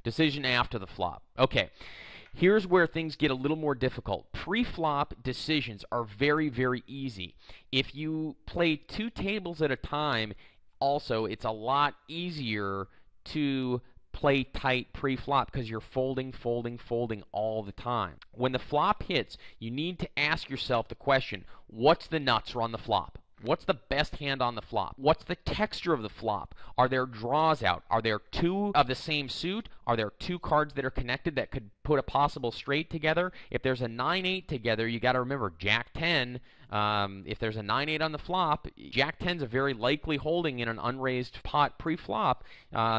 Decision after the flop. Okay. Here's where things get a little more difficult. Pre-flop decisions are very, very easy. If you play 2 tables at a time, also, it's a lot easier to play tight pre-flop because you're folding, folding, folding all the time. When the flop hits, you need to ask yourself the question, what's the nuts on the flop? What's the best hand on the flop? What's the texture of the flop? Are there draws out? Are there 2 of the same suit? Are there 2 cards that are connected that could put a possible straight together? If there's a 9-8 together, you got to remember Jack 10. If there's a 9-8 on the flop, Jack 10 is a very likely holding in an unraised pot pre-flop.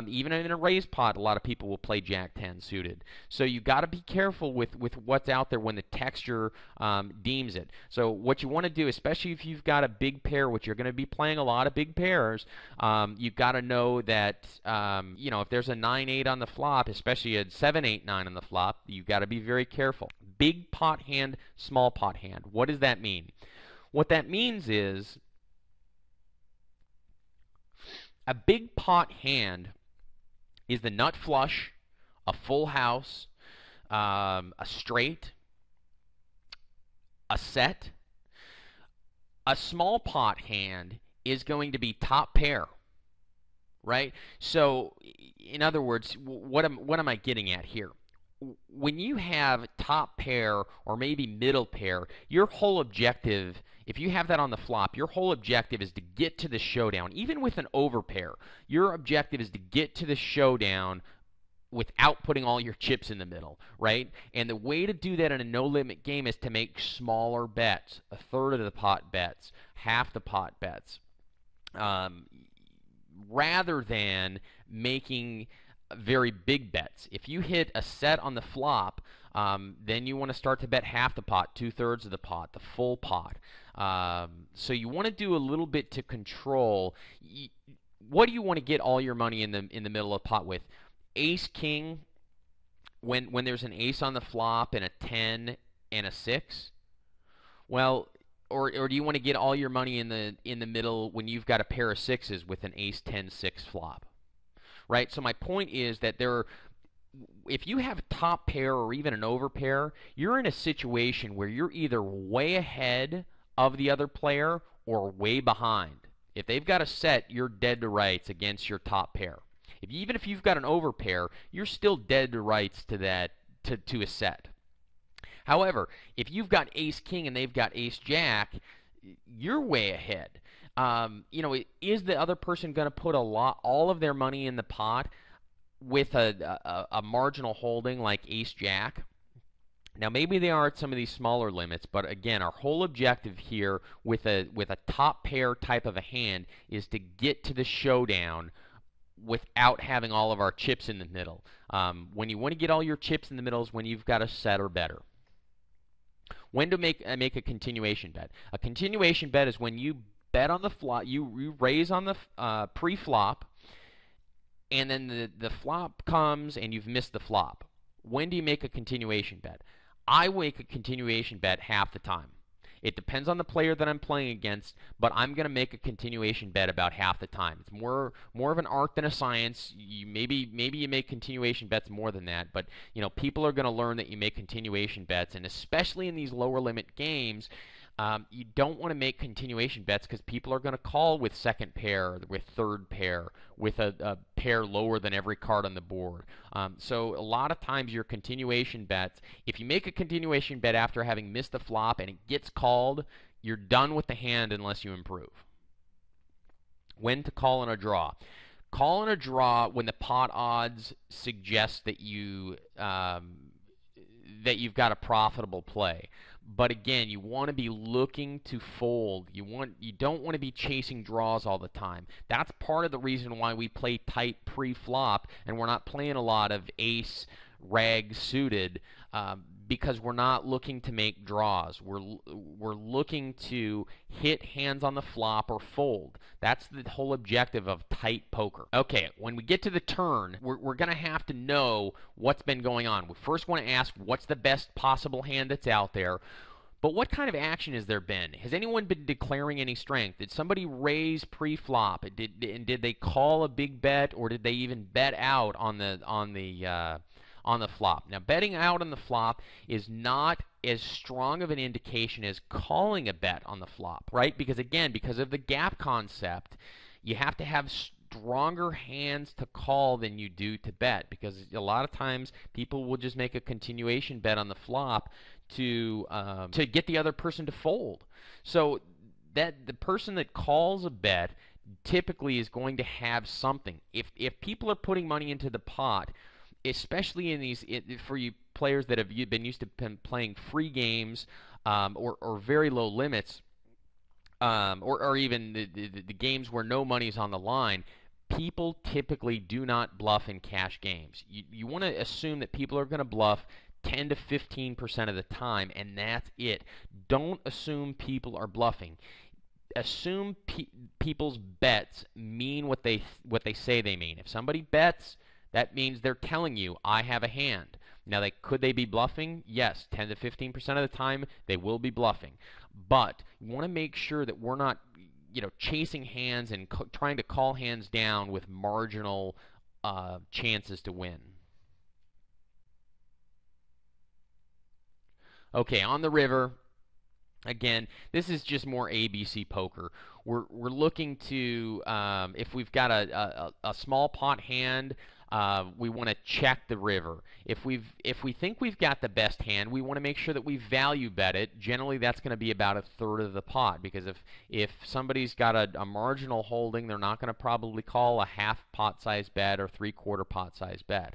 Even in a raised pot, a lot of people will play Jack 10 suited. So you got to be careful with what's out there when the texture deems it. So what you want to do, especially if you've got a big pair, which you're going to be playing a lot of big pairs, you've got to know that if there's a 9-8 on the flop, especially a 7-8-9 on the flop, you've got to be very careful. Big pot hand, small pot hand. What does that mean? What that means is a big pot hand is the nut flush, a full house, a straight, a set. A small pot hand is going to be top pair, right? So, in other words, what am I getting at here? When you have top pair or maybe middle pair, your whole objective, if you have that on the flop, your whole objective is to get to the showdown. Even with an overpair, your objective is to get to the showdown without putting all your chips in the middle, right? And the way to do that in a no-limit game is to make smaller bets, a third of the pot bets, half the pot bets, rather than making very big bets. If you hit a set on the flop, then you want to start to bet half the pot, 2/3 of the pot, the full pot. So you want to do a little bit to control. What do you want to get all your money in the middle of the pot with? Ace king, when there's an ace on the flop and a 10 and a 6? Well, or do you want to get all your money in the middle when you've got a pair of sixes with an ace 10 6 flop? Right? So my point is that if you have top pair or even an overpair, you're in a situation where you're either way ahead of the other player or way behind. If they've got a set, you're dead to rights against your top pair. Even if you've got an overpair, you're still dead to rights to that to a set. However, if you've got ace king and they've got ace jack, you're way ahead. Is the other person going to put all of their money in the pot with a marginal holding like ace jack? Now maybe they are at some of these smaller limits, but again, our whole objective here with a top pair type of a hand is to get to the showdown without having all of our chips in the middle. When you want to get all your chips in the middle is when you've got a set or better. When to make a continuation bet? A continuation bet is when you bet on the flop, you raise on the pre-flop, and then the flop comes and you've missed the flop. When do you make a continuation bet? I make a continuation bet half the time. It depends on the player that I'm playing against, but I'm going to make a continuation bet about half the time. It's more of an art than a science. Maybe you make continuation bets more than that, but people are going to learn that you make continuation bets, and especially in these lower limit games, you don't want to make continuation bets because people are going to call with second pair, with third pair, with a pair lower than every card on the board. So a lot of times your continuation bets, if you make a continuation bet after having missed a flop and it gets called, you're done with the hand unless you improve. When to call in a draw? Call in a draw when the pot odds suggest that you've got a profitable play. But again, you want to be looking to fold. You don't want to be chasing draws all the time. That's part of the reason why we play tight pre-flop and we're not playing a lot of ace, rag suited, because we're not looking to make draws. We're looking to hit hands on the flop or fold. That's the whole objective of tight poker. Okay, when we get to the turn, we're going to have to know what's been going on. We first want to ask what's the best possible hand that's out there. But what kind of action has there been? Has anyone been declaring any strength? Did somebody raise pre-flop? Did they call a big bet, or did they even bet out on the flop? Now, betting out on the flop is not as strong of an indication as calling a bet on the flop, right? Because again, because of the gap concept, you have to have stronger hands to call than you do to bet, because a lot of times people will just make a continuation bet on the flop to get the other person to fold. So that the person that calls a bet typically is going to have something. If people are putting money into the pot, especially in these, for you players that have been used to playing free games, or very low limits, or even the games where no money's on the line, people typically do not bluff in cash games. You want to assume that people are going to bluff 10 to 15% of the time, and that's it. Don't assume people are bluffing. Assume people's bets mean what they say they mean. If somebody bets, that means they're telling you, I have a hand. Now, could they be bluffing? Yes, 10 to 15% of the time they will be bluffing. But you want to make sure that we're not, chasing hands and trying to call hands down with marginal chances to win. Okay, on the river, again, this is just more ABC poker. We're looking to, if we've got a small pot hand, we want to check the river. If we think we've got the best hand, we want to make sure that we value bet it. Generally, that's going to be about a third of the pot, because if somebody's got a marginal holding, they're not going to probably call a half pot size bet or 3/4 pot size bet.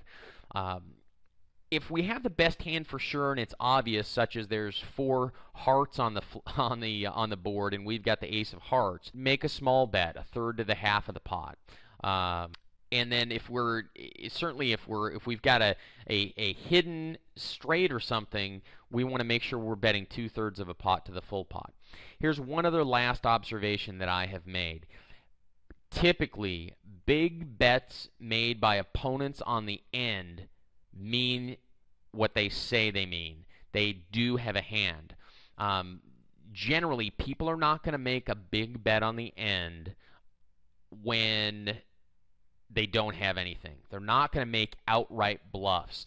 If we have the best hand for sure and it's obvious, such as there's 4 hearts on the board and we've got the ace of hearts, make a small bet, a third to the half of the pot. And then if we've got a hidden straight or something, we want to make sure we're betting 2/3 of a pot to the full pot. Here's one other last observation that I have made. Typically, big bets made by opponents on the end mean what they say they mean. They do have a hand. Generally, people are not going to make a big bet on the end when they don't have anything. They're not going to make outright bluffs.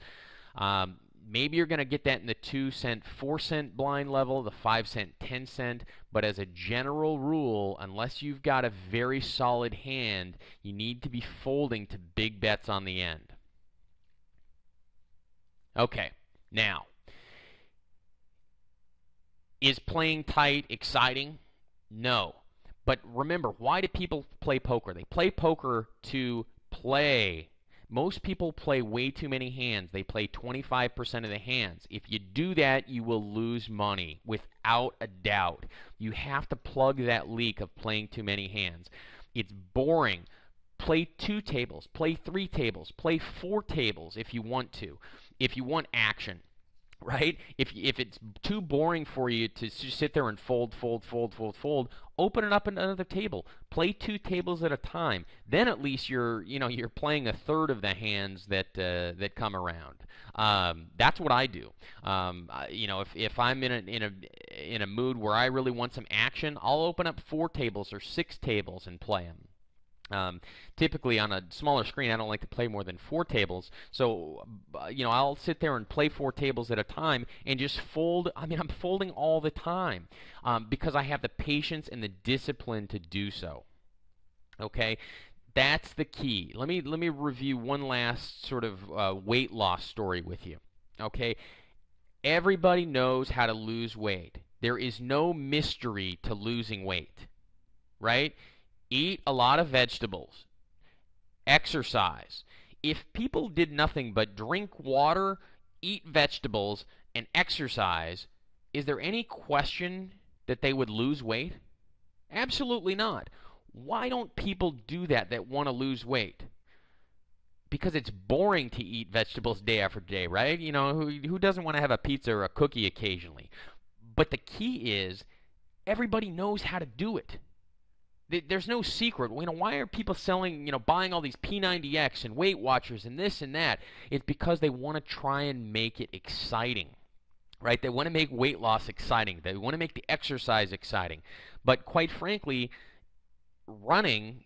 Maybe you're going to get that in the 2-cent, 4-cent blind level, the 5-cent, 10-cent, but as a general rule, unless you've got a very solid hand, you need to be folding to big bets on the end. Okay, now, is playing tight exciting? No. But remember, why do people play poker? They play poker to play. Most people play way too many hands. They play 25% of the hands. If you do that, you will lose money, without a doubt. You have to plug that leak of playing too many hands. It's boring. Play 2 tables, play 3 tables, play 4 tables if you want to. If you want action, right? If it's too boring for you to just sit there and fold, open it up another table. Play 2 tables at a time. Then at least you're playing a third of the hands that come around. That's what I do. If I'm in a mood where I really want some action, I'll open up 4 tables or 6 tables and play them. Typically on a smaller screen, I don't like to play more than 4 tables. So, I'll sit there and play 4 tables at a time and just fold. I'm folding all the time because I have the patience and the discipline to do so. Okay, that's the key. Let me review one last sort of weight loss story with you. Okay, everybody knows how to lose weight. There is no mystery to losing weight, right? Eat a lot of vegetables. Exercise. If people did nothing but drink water, eat vegetables, and exercise, is there any question that they would lose weight? Absolutely not. Why don't people do that want to lose weight? Because it's boring to eat vegetables day after day, right? Who doesn't want to have a pizza or a cookie occasionally? But the key is, everybody knows how to do it. There's no secret. Why are people buying all these P90X and Weight Watchers and this and that? It's because they want to try and make it exciting. right? They want to make weight loss exciting. They want to make the exercise exciting. But quite frankly, running,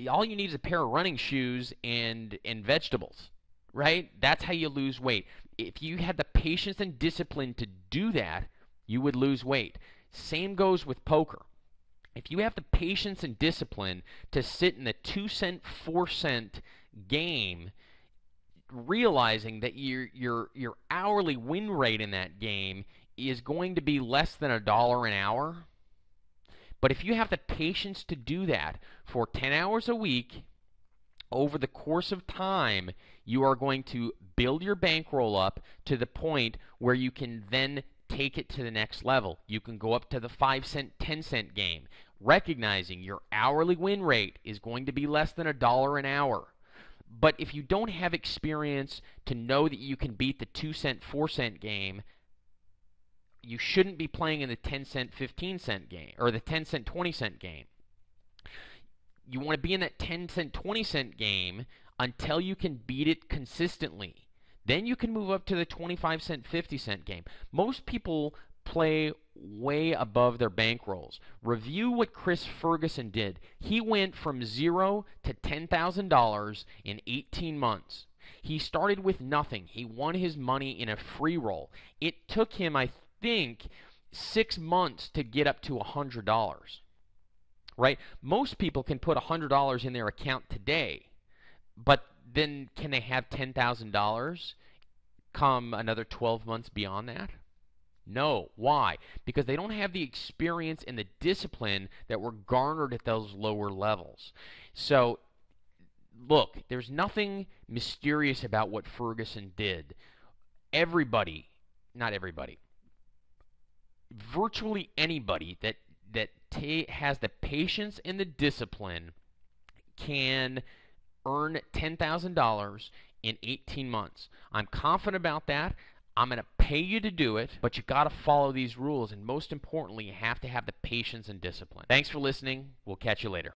all you need is a pair of running shoes and vegetables, right? That's how you lose weight. If you had the patience and discipline to do that, you would lose weight. Same goes with poker. If you have the patience and discipline to sit in the 2-cent, 4-cent game, realizing that your hourly win rate in that game is going to be less than $1 an hour. But if you have the patience to do that for 10 hours a week, over the course of time, you are going to build your bankroll up to the point where you can then take it to the next level. You can go up to the 5-cent, 10-cent game, recognizing your hourly win rate is going to be less than $1 an hour. But if you don't have experience to know that you can beat the 2-cent, 4-cent game, you shouldn't be playing in the 10-cent, 15-cent game, or the 10-cent, 20-cent game. You want to be in that 10-cent, 20-cent game until you can beat it consistently. Then you can move up to the 25-cent, 50-cent game. Most people play way above their bankrolls. Review what Chris Ferguson did. He went from $0 to $10,000 in 18 months. He started with nothing. He won his money in a free roll. It took him, I think, 6 months to get up to $100. Right? Most people can put $100 in their account today, but then can they have $10,000 come another 12 months beyond that? No. Why? Because they don't have the experience and the discipline that were garnered at those lower levels. So, look, there's nothing mysterious about what Ferguson did. Everybody, not everybody, virtually anybody that has the patience and the discipline can earn $10,000 in 18 months. I'm confident about that. I'm going to pay you to do it, but you got to follow these rules, and most importantly, you have to have the patience and discipline. Thanks for listening. We'll catch you later.